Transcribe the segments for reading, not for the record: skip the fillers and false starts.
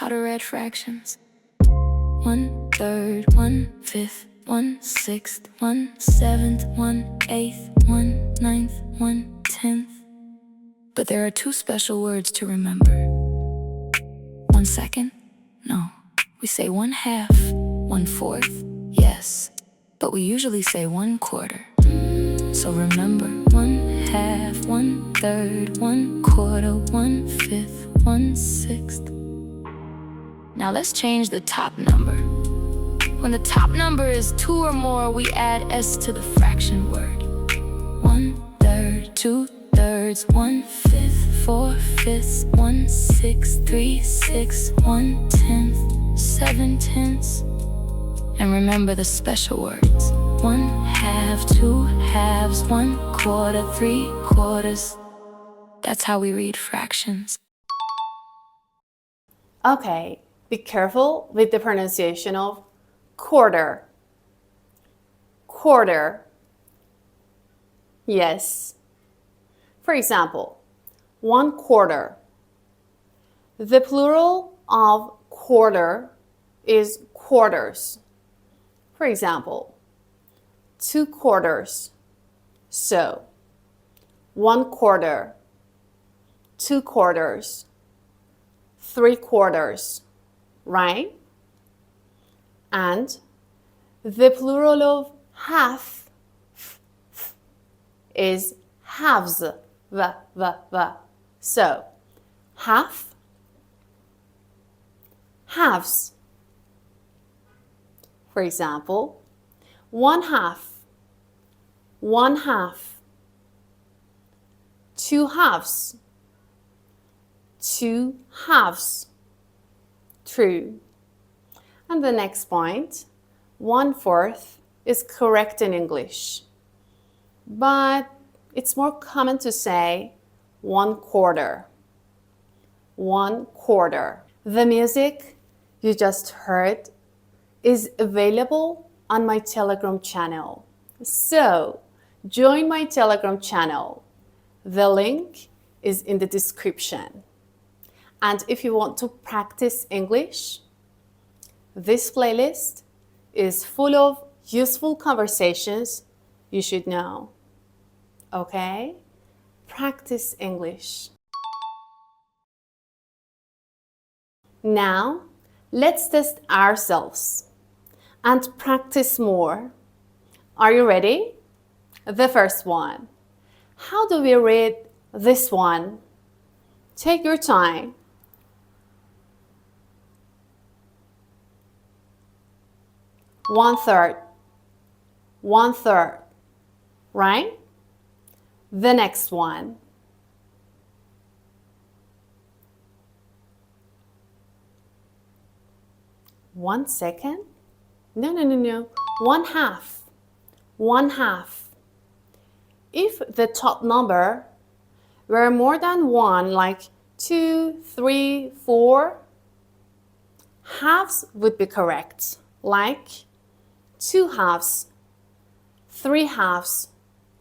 how to write fractions. 1/3, 1/5, 1/6, 1/7, 1/8, 1/9, 1/10. But there are two special words to remember. 1/2? No, we say 1/2, 1/4, yes, but we usually say 1/4. So remember, 1/2, 1/3, 1/4, 1/5, 1/6. Now let's change the top number. When the top number is 2 or more, we add s to the fraction word. 1/3, 2/3, 1/5, 4/5, 1/6, 3/6, 1/10, 7/10. And remember the special words. 1/2, 2/2, 1/4, 3/4. That's how we read fractions. Okay, be careful with the pronunciation of quarter. Quarter. Yes. For example, 1/4. The plural of quarter is quarters. For example, 2/4. So, 1/4, 2/4, 3/4, right? And the plural of half is halves. So, half, halves. For example, 1/2, 1/2, 2/2, 2/2. True. And the next point, 1/4 is correct in English, but it's more common to say 1/4. 1/4. The music you just heard is available on my Telegram channel. So, join my Telegram channel. The link is in the description. And if you want to practice English, this playlist is full of useful conversations you should know. Okay? Practice English. Now, let's test ourselves and practice more. Are you ready? The first one. How do we read this one? Take your time. 1/3, 1/3, right? The next one. One second. No. 1/2, 1/2. If the top number were more than 1, like 2, 3, 4, halves would be correct, like 2/2, 3/2,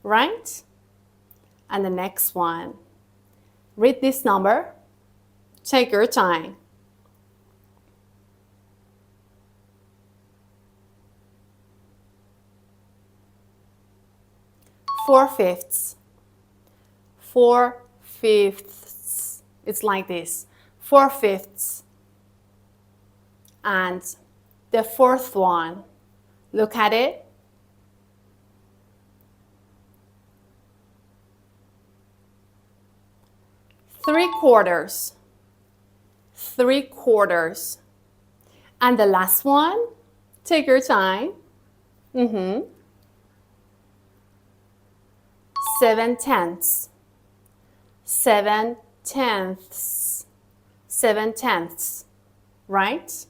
right? And the next one. Read this number. Take your time. 4/5. 4/5. It's like this. 4/5. And the fourth one. Look at it. 3/4. 3/4. And the last one. Take your time. 7/10. 7/10. 7/10. Right?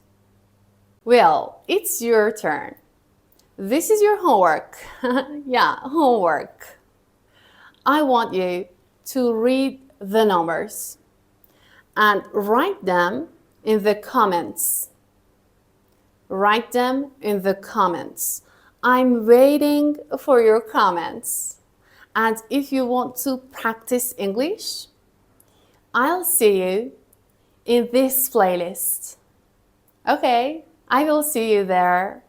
Well, it's your turn. This is your homework. Yeah, homework. I want you to read the numbers and write them in the comments. Write them in the comments. I'm waiting for your comments. And if you want to practice English, I'll see you in this playlist. Okay, I will see you there.